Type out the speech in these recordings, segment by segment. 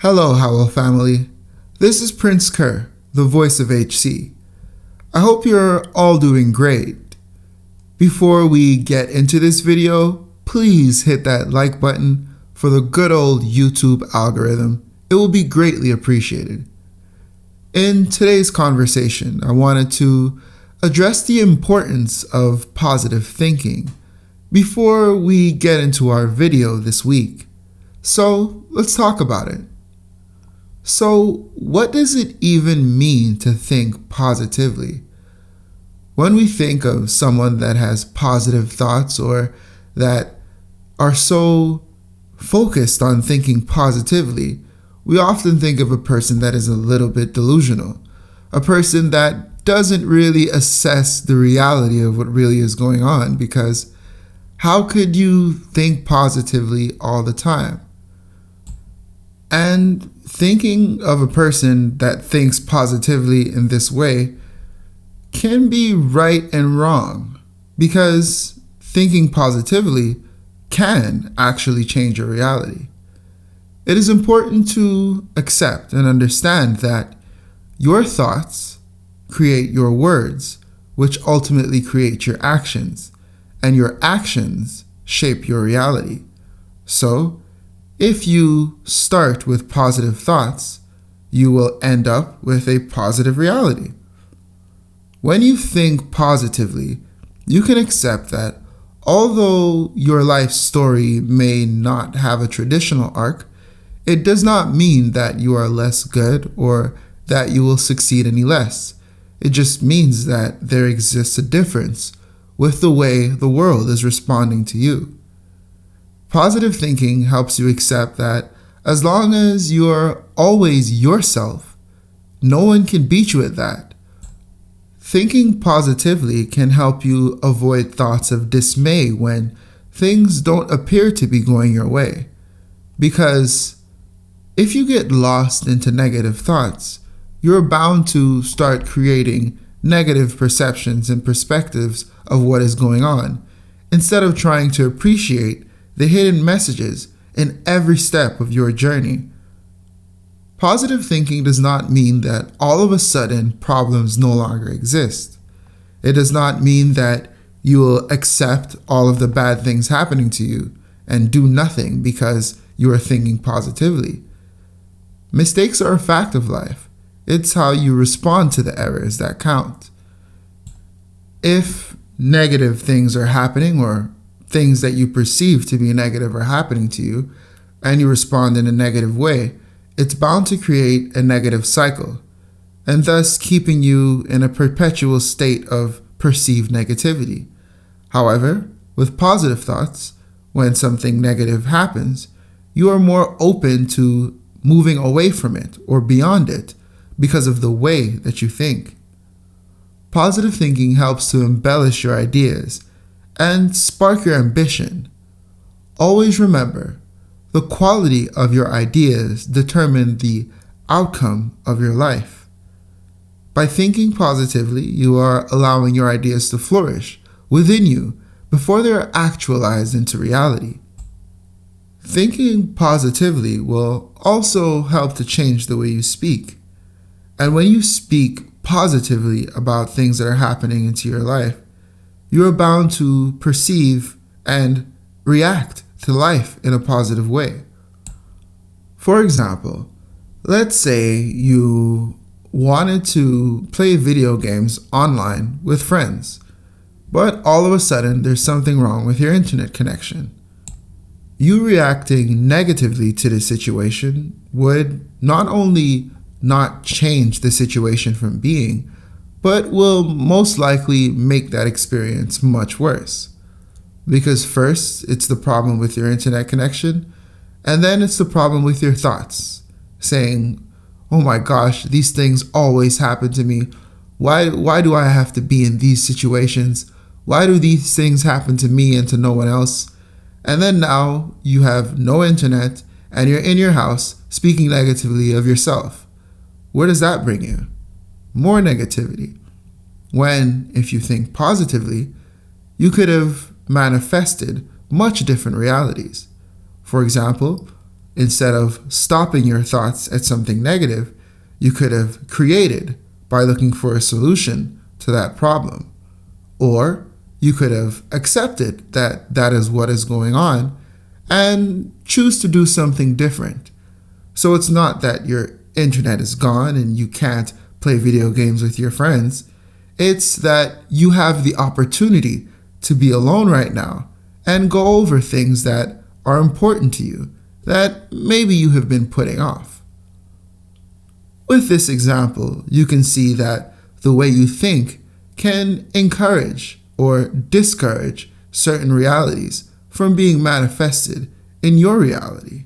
Hello, Howell Family. This is Prince Kerr, the voice of HC. I hope you're all doing great. Before we get into this video, please hit that like button for the good old YouTube algorithm. It will be greatly appreciated. In today's conversation, I wanted to address the importance of positive thinking before we get into our video this week. So let's talk about it. So, what does it even mean to think positively? When we think of someone that has positive thoughts or that are so focused on thinking positively, we often think of a person that is a little bit delusional, a person that doesn't really assess the reality of what really is going on, because how could you think positively all the time? And thinking of a person that thinks positively in this way can be right and wrong, because thinking positively can actually change your reality. It is important to accept and understand that your thoughts create your words, which ultimately create your actions, and your actions shape your reality. So, if you start with positive thoughts, you will end up with a positive reality. When you think positively, you can accept that although your life story may not have a traditional arc, it does not mean that you are less good or that you will succeed any less. It just means that there exists a difference with the way the world is responding to you. Positive thinking helps you accept that as long as you are always yourself, no one can beat you at that. Thinking positively can help you avoid thoughts of dismay when things don't appear to be going your way. Because if you get lost into negative thoughts, you're bound to start creating negative perceptions and perspectives of what is going on, instead of trying to appreciate the hidden messages in every step of your journey. Positive thinking does not mean that all of a sudden problems no longer exist. It does not mean that you will accept all of the bad things happening to you and do nothing because you are thinking positively. Mistakes are a fact of life. It's how you respond to the errors that count. If negative things are happening, or things that you perceive to be negative are happening to you, and you respond in a negative way, it's bound to create a negative cycle, and thus keeping you in a perpetual state of perceived negativity. However, with positive thoughts, when something negative happens, you are more open to moving away from it or beyond it because of the way that you think. Positive thinking helps to embellish your ideas and spark your ambition. Always remember, the quality of your ideas determine the outcome of your life. By thinking positively, you are allowing your ideas to flourish within you before they are actualized into reality. Thinking positively will also help to change the way you speak. And when you speak positively about things that are happening into your life, you are bound to perceive and react to life in a positive way. For example, let's say you wanted to play video games online with friends, but all of a sudden there's something wrong with your internet connection. You reacting negatively to the situation would not only not change the situation from being, but will most likely make that experience much worse. Because first, it's the problem with your internet connection, and then it's the problem with your thoughts, saying, oh my gosh, these things always happen to me. Why do I have to be in these situations? Why do these things happen to me and to no one else? And then now you have no internet and you're in your house speaking negatively of yourself. Where does that bring you? More negativity. When, if you think positively, you could have manifested much different realities. For example, instead of stopping your thoughts at something negative, you could have created by looking for a solution to that problem. Or you could have accepted that that is what is going on and choose to do something different. So it's not that your internet is gone and you can't play video games with your friends. It's that you have the opportunity to be alone right now and go over things that are important to you that maybe you have been putting off. With this example, you can see that the way you think can encourage or discourage certain realities from being manifested in your reality.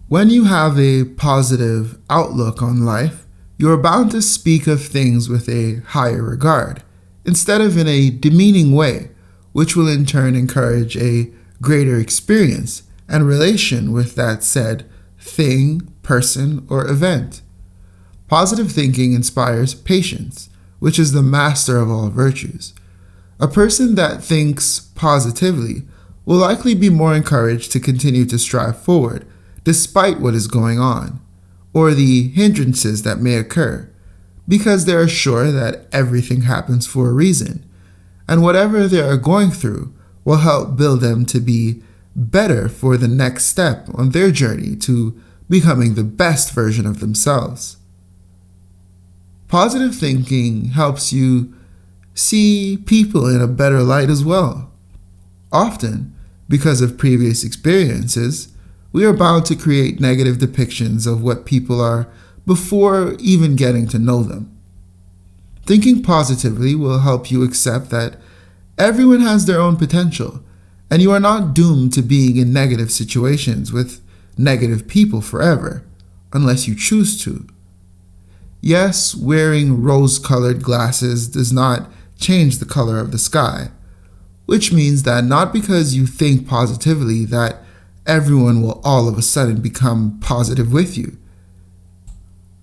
When you have a positive outlook on life, you are bound to speak of things with a higher regard, instead of in a demeaning way, which will in turn encourage a greater experience and relation with that said thing, person, or event. Positive thinking inspires patience, which is the master of all virtues. A person that thinks positively will likely be more encouraged to continue to strive forward despite what is going on, or the hindrances that may occur, because they are sure that everything happens for a reason, and whatever they are going through will help build them to be better for the next step on their journey to becoming the best version of themselves. Positive thinking helps you see people in a better light as well. Often, because of previous experiences, we are bound to create negative depictions of what people are before even getting to know them. Thinking positively will help you accept that everyone has their own potential, and you are not doomed to being in negative situations with negative people forever, unless you choose to. Yes, wearing rose-colored glasses does not change the color of the sky, which means that not because you think positively that everyone will all of a sudden become positive with you.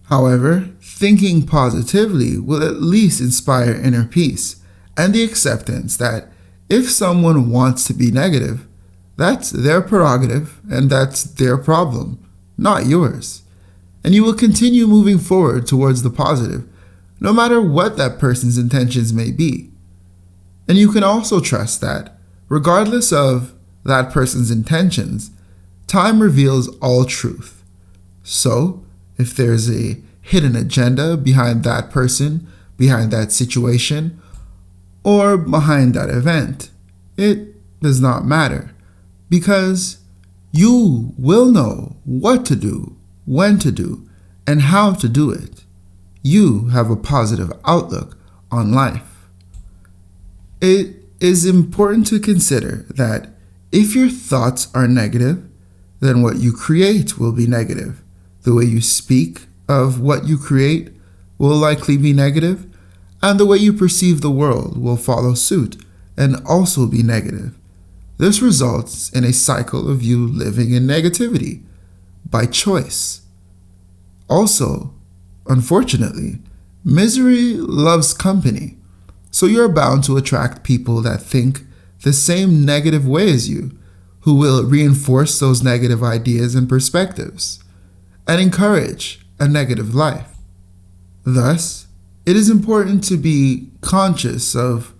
However, thinking positively will at least inspire inner peace and the acceptance that if someone wants to be negative, that's their prerogative and that's their problem, not yours. And you will continue moving forward towards the positive, no matter what that person's intentions may be. And you can also trust that, regardless of that person's intentions, time reveals all truth. So, if there's a hidden agenda behind that person, behind that situation, or behind that event, it does not matter, because you will know what to do, when to do, and how to do it. You have a positive outlook on life. It is important to consider that if your thoughts are negative, then what you create will be negative. The way you speak of what you create will likely be negative, and the way you perceive the world will follow suit and also be negative. This results in a cycle of you living in negativity by choice. Also, unfortunately, misery loves company, so you're bound to attract people that think the same negative way as you, who will reinforce those negative ideas and perspectives and encourage a negative life. Thus, it is important to be conscious of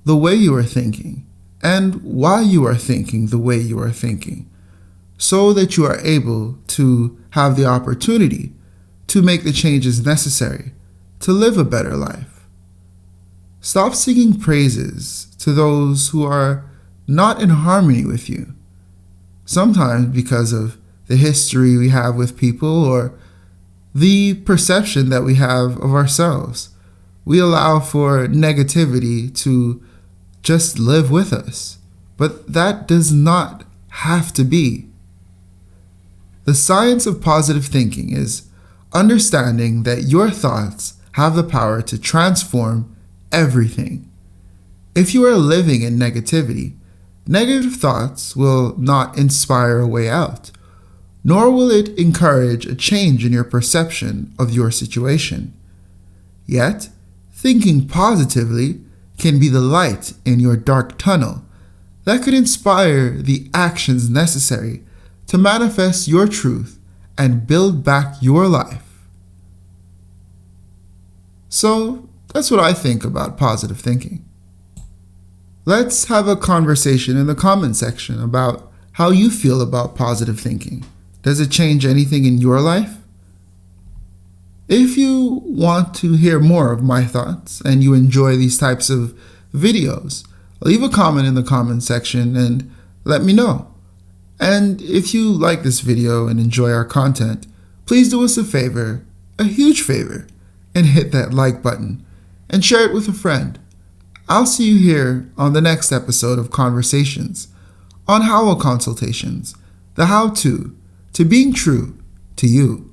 the way you are thinking and why you are thinking the way you are thinking, so that you are able to have the opportunity to make the changes necessary to live a better life. Stop singing praises to those who are not in harmony with you, sometimes because of the history we have with people or the perception that we have of ourselves. We allow for negativity to just live with us, but that does not have to be. The science of positive thinking is understanding that your thoughts have the power to transform everything. If you are living in negativity, negative thoughts will not inspire a way out, nor will it encourage a change in your perception of your situation. Yet, thinking positively can be the light in your dark tunnel that could inspire the actions necessary to manifest your truth and build back your life. So that's what I think about positive thinking. Let's have a conversation in the comment section about how you feel about positive thinking. Does it change anything in your life? If you want to hear more of my thoughts and you enjoy these types of videos, leave a comment in the comment section and let me know. And if you like this video and enjoy our content, please do us a favor, a huge favor, and hit that like button and share it with a friend. I'll see you here on the next episode of Conversations on Howell Consultations, the how-to being true to you.